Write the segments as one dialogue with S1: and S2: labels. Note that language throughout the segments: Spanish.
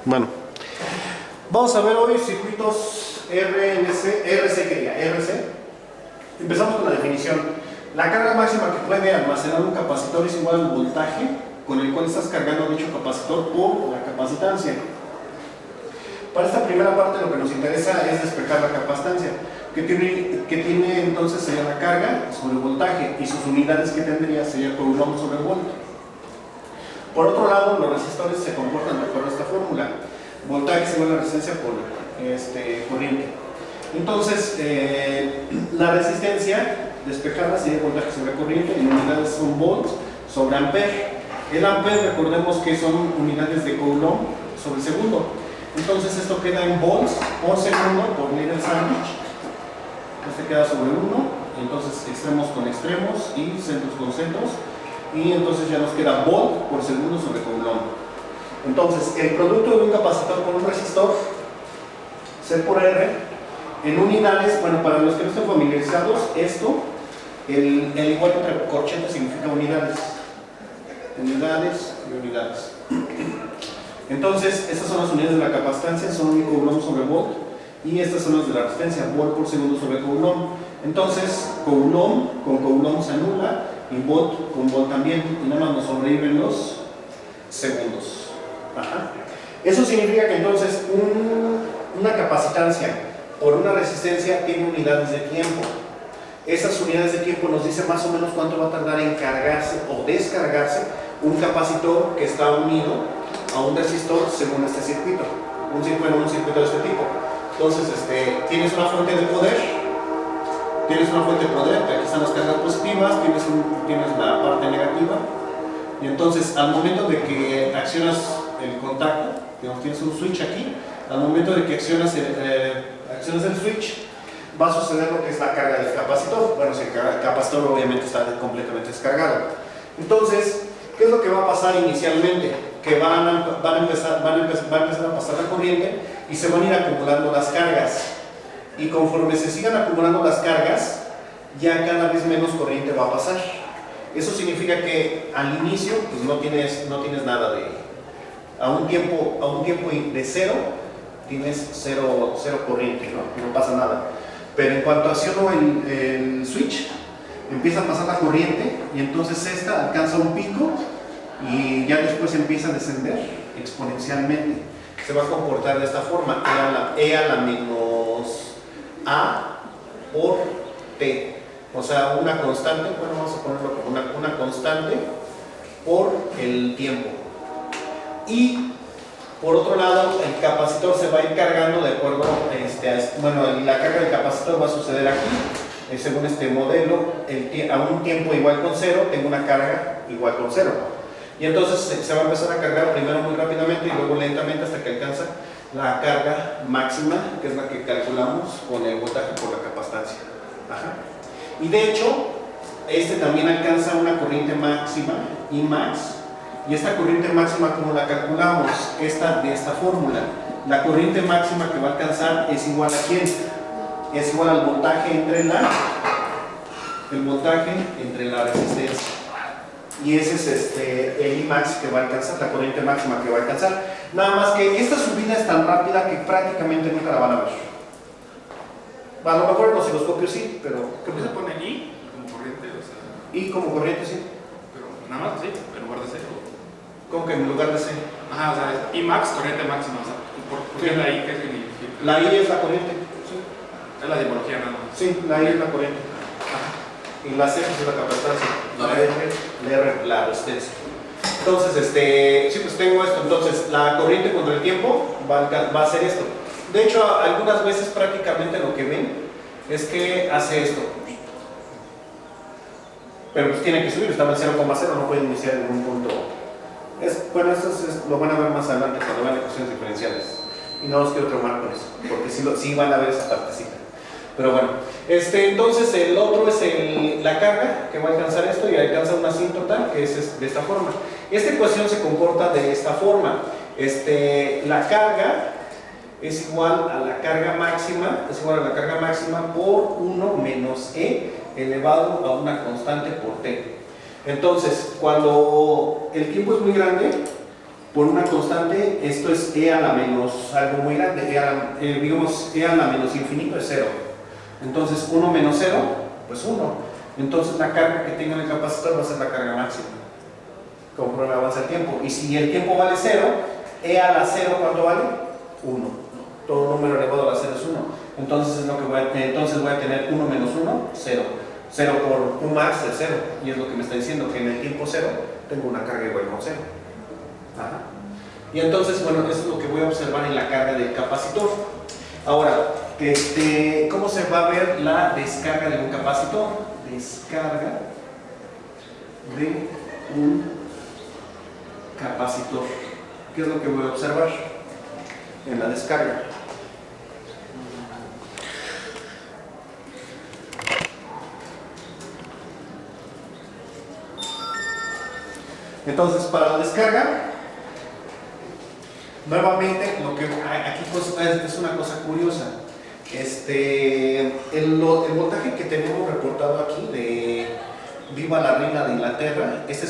S1: Bueno, vamos a ver hoy circuitos RC. Empezamos con la definición. La carga máxima que puede almacenar un capacitor es igual al voltaje con el cual estás cargando dicho capacitor por la capacitancia. Para esta primera parte lo que nos interesa es despejar la capacitancia, que tiene entonces sería la carga sobre el voltaje y sus unidades que tendría sería coulomb sobre volt. Por otro lado, los resistores se comportan de acuerdo a esta fórmula. Voltaje es igual a la resistencia por corriente. Entonces, la resistencia despejada sería voltaje sobre corriente, en unidades son volts sobre ampere. El ampere, recordemos que son unidades de coulomb sobre segundo. Entonces, esto queda en volts por segundo por Needle Sandwich. Este queda sobre 1, entonces extremos con extremos y centros con centros. Y entonces ya nos queda volt por segundo sobre coulomb. Entonces, el producto de un capacitor con un resistor, C por R, en unidades, bueno, para los que no estén familiarizados, esto, el igual entre corchetes significa unidades. Unidades y unidades. Entonces, estas son las unidades de la capacitancia, son coulomb sobre volt, y estas son las de la resistencia, volt por segundo sobre coulomb. Entonces, coulomb con coulomb se anula, y volt con volt también, y nada más nos sobreviven los segundos. Ajá. Eso significa que entonces una capacitancia por una resistencia tiene unidades de tiempo. Esas unidades de tiempo nos dicen más o menos cuánto va a tardar en cargarse o descargarse un capacitor que está unido a un resistor según este circuito. Un circuito de este tipo. Entonces, tienes una fuente de poder. Tienes una fuente de poder, aquí están las cargas positivas, tienes la parte negativa, y entonces al momento de que accionas el contacto, tienes un switch aquí, al momento de que accionas el switch, va a suceder lo que es la carga del capacitor. Bueno, si el capacitor obviamente está completamente descargado. Entonces, ¿qué es lo que va a pasar inicialmente? Que van a empezar a pasar la corriente y se van a ir acumulando las cargas. Y conforme se sigan acumulando las cargas, ya cada vez menos corriente va a pasar. Eso significa que al inicio pues no tienes nada de... A un tiempo de cero, tienes cero corriente, no pasa nada. Pero en cuanto acciono el switch, empieza a pasar la corriente y entonces esta alcanza un pico y ya después empieza a descender exponencialmente. Se va a comportar de esta forma, E a la menos A por T, o sea, una constante, bueno, vamos a ponerlo como una constante por el tiempo. Y por otro lado, el capacitor se va a ir cargando de acuerdo bueno, la carga del capacitor va a suceder aquí, según este modelo, a un tiempo igual con 0, tengo una carga igual con 0. Y entonces se va a empezar a cargar primero muy rápidamente y luego lentamente hasta que alcanza la carga máxima, que es la que calculamos con el voltaje por la capacitancia. Ajá. Y de hecho, también alcanza una corriente máxima, Imax, y esta corriente máxima, como la calculamos, de esta fórmula, la corriente máxima que va a alcanzar es igual a ¿quién? Es igual al voltaje entre la resistencia. Y ese es el Imax que va a alcanzar, la corriente máxima que va a alcanzar. Nada más que esta subida es tan rápida que prácticamente nunca la van a ver. A lo mejor en los osciloscopios sí, pero...
S2: ¿Cómo se pone I como corriente? O sea,
S1: I como corriente sí.
S2: Pero nada más sí, en lugar de C.
S1: ¿Cómo que en lugar de C?
S2: Ajá, o sea, es I max, corriente máxima. O sea, ¿por qué la I? ¿Qué significa?
S1: La I es la corriente. Sí.
S2: Es la dimorfía nada más.
S1: Sí, la I es la corriente. Y la C es la capacitancia. La R, la resistencia. Entonces, sí, pues tengo esto. Entonces, la corriente contra el tiempo va a hacer esto. De hecho, algunas veces prácticamente lo que ven es que hace esto. Pero pues tiene que subir, estaba en 0,0, no puede iniciar en un punto. Bueno, esto lo van a ver más adelante cuando vean ecuaciones diferenciales. Y no los quiero traumar con eso, porque sí van a ver esa partecita. Pero bueno, entonces el otro es la carga que va a alcanzar esto y alcanza una asíntota que es de esta forma. Esta ecuación se comporta de esta forma. La carga es igual a la carga máxima, por 1 menos E elevado a una constante por T. Entonces, cuando el tiempo es muy grande, por una constante, esto es E a la menos algo muy grande, digamos E a la menos infinito es 0. Entonces 1 menos 0, pues 1. Entonces la carga que tenga en el capacitor va a ser la carga máxima, conforme avanza el tiempo. Y si el tiempo vale 0, E a la 0, ¿cuánto vale? 1. Todo número elevado a la 0 es 1. Entonces, voy a tener 1 menos 1, 0. 0 por U max es 0. Y es lo que me está diciendo, que en el tiempo 0 tengo una carga igual con 0. Ajá. Y entonces, bueno, eso es lo que voy a observar en la carga del capacitor. Ahora, ¿cómo se va a ver la descarga de un capacitor? Descarga de un capacitor. ¿Qué es lo que voy a observar en la descarga? Entonces, para la descarga, nuevamente, lo que aquí es una cosa curiosa. El voltaje que tenemos reportado aquí de Viva la Reina de Inglaterra, este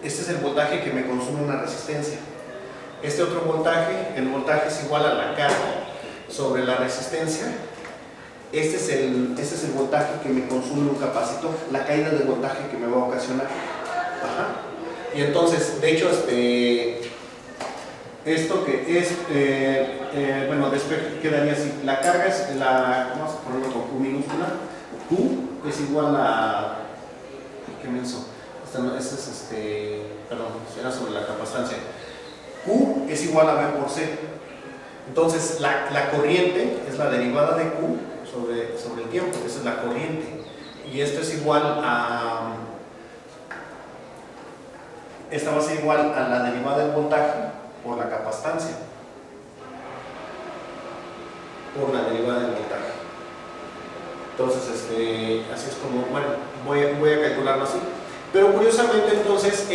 S1: es el voltaje que me consume una resistencia. Este otro voltaje, el voltaje es igual a la carga sobre la resistencia. Este es el voltaje que me consume un capacitor, la caída de voltaje que me va a ocasionar. Ajá. Y entonces, de hecho, esto que es, bueno, después quedaría así. La carga es vamos a ponerlo con Q minúscula. Q es igual a, ¿qué menso? Perdón, era sobre la capacitancia. Q es igual a V por C. Entonces, la corriente es la derivada de Q sobre el tiempo, esa es la corriente. Y esto es igual a, esta va a ser igual a la derivada del voltaje por la capacitancia, por la derivada del voltaje. Entonces, así es como, bueno, voy a calcularlo así. Pero curiosamente, entonces,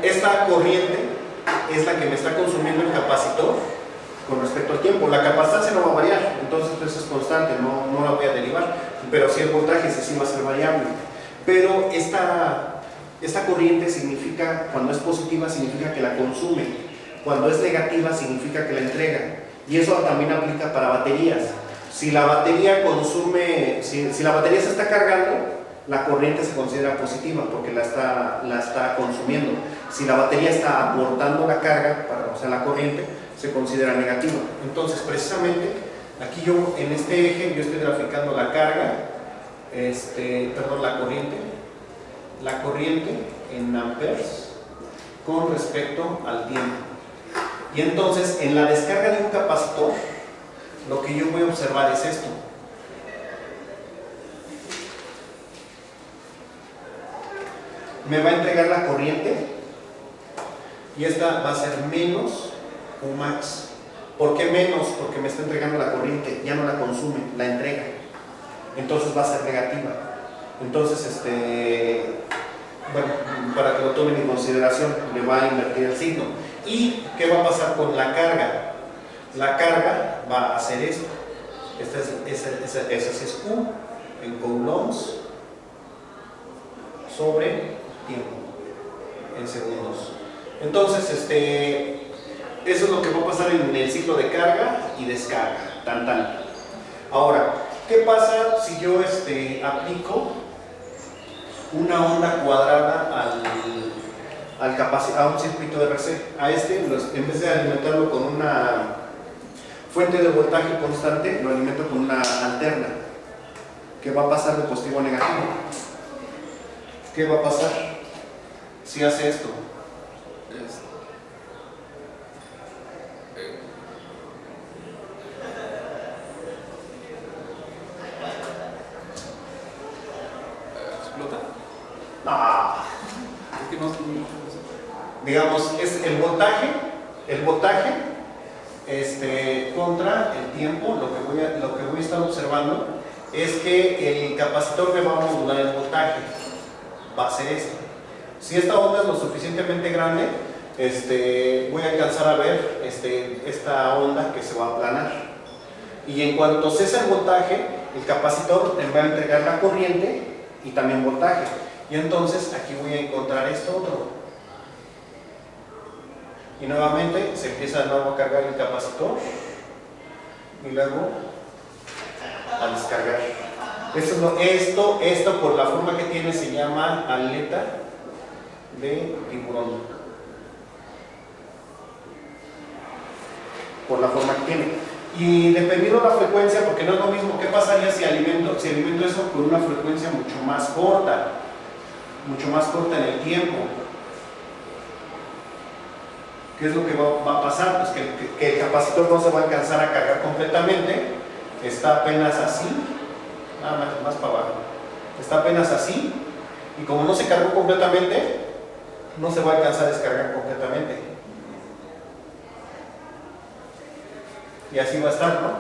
S1: esta corriente es la que me está consumiendo el capacitor con respecto al tiempo. La capacitancia no va a variar, entonces pues es constante, no la voy a derivar, pero si el voltaje sí va a ser variable. Pero esta corriente significa, cuando es positiva significa que la consume, cuando es negativa significa que la entrega. Y eso también aplica para baterías. Si la batería consume, si la batería se está cargando, la corriente se considera positiva porque la está consumiendo. Si la batería está aportando la carga, o sea la corriente, se considera negativa. Entonces, precisamente, aquí yo en este eje yo estoy graficando la carga, perdón, la corriente en amperes con respecto al tiempo. Y entonces, en la descarga de un capacitor, lo que yo voy a observar es esto. Me va a entregar la corriente y esta va a ser menos Q max. ¿Por qué menos? Porque me está entregando la corriente, ya no la consume, la entrega. Entonces va a ser negativa. Entonces, bueno, para que lo tomen en consideración, le va a invertir el signo. ¿Y qué va a pasar con la carga? La carga va a hacer esto. Esa es Q en coulombs sobre tiempo en segundos. Entonces, eso es lo que va a pasar en el ciclo de carga y descarga. Ahora, ¿qué pasa si yo aplico una onda cuadrada a un circuito de RC? A en vez de alimentarlo con una fuente de voltaje constante, lo alimento con una alterna. ¿Qué va a pasar de positivo a negativo? ¿Qué va a pasar si hace esto?
S2: ¿Explota?
S1: No.
S2: Es que no.
S1: Digamos, es el voltaje contra el tiempo. Lo que voy a estar observando es que el capacitor me va a modular el voltaje. Va a ser esto. Si esta onda es lo suficientemente grande, voy a alcanzar a ver esta onda que se va a aplanar. Y en cuanto cesa el voltaje, el capacitor me va a entregar la corriente y también voltaje. Y entonces aquí voy a encontrar esto otro. Y nuevamente se empieza de nuevo a cargar el capacitor y luego a descargar. Esto por la forma que tiene se llama aleta de tiburón. Por la forma que tiene. Y dependiendo de la frecuencia, porque no es lo mismo, ¿qué pasaría si alimento eso con una frecuencia mucho más corta en el tiempo? ¿Qué es lo que va a pasar? Pues que el capacitor no se va a alcanzar a cargar completamente, está apenas así, nada más para abajo, está apenas así, y como no se cargó completamente, no se va a alcanzar a descargar completamente. Y así va a estar, ¿no?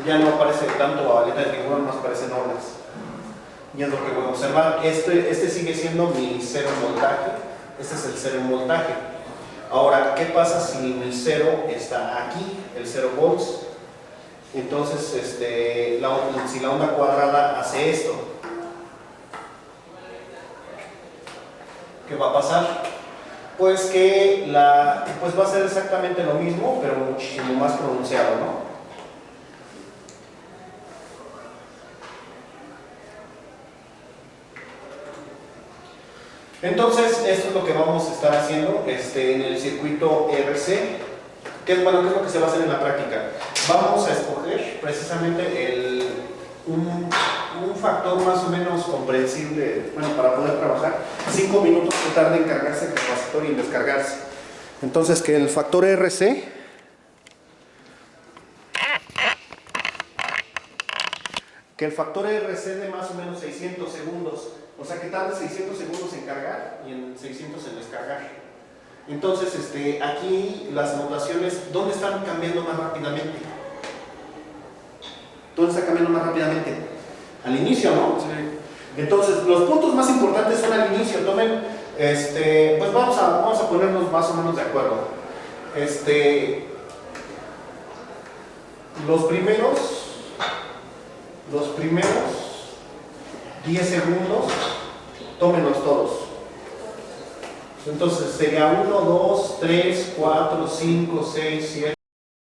S1: Ya no aparece tanto aleta de tiburón, más parecen olas. Y es lo que voy a observar. Este sigue siendo mi cero en voltaje. Este es el cero en voltaje. Ahora, ¿qué pasa si mi cero está aquí? El 0 volts. Entonces, si la onda cuadrada hace esto, ¿qué va a pasar? Pues que va a ser exactamente lo mismo, pero muchísimo más pronunciado, ¿no? Entonces, esto es lo que vamos a estar haciendo en el circuito RC. ¿Qué es lo que se va a hacer en la práctica? Vamos a escoger precisamente un factor más o menos comprensible, para poder trabajar. 5 minutos que tarda en cargarse el capacitor y en descargarse. Entonces, que el factor RC de más o menos 600 segundos. O sea, que tarde 600 segundos en cargar y en 600 en descargar. Entonces, aquí las notaciones, ¿dónde están cambiando más rápidamente? ¿Dónde está cambiando más rápidamente? Al inicio, ¿no?
S2: Sí.
S1: Entonces, los puntos más importantes son al inicio. Tomen, pues vamos a ponernos más o menos de acuerdo. Los primeros 10 segundos, tómenlos todos. Entonces sería 1, 2, 3, 4, 5, 6, 7,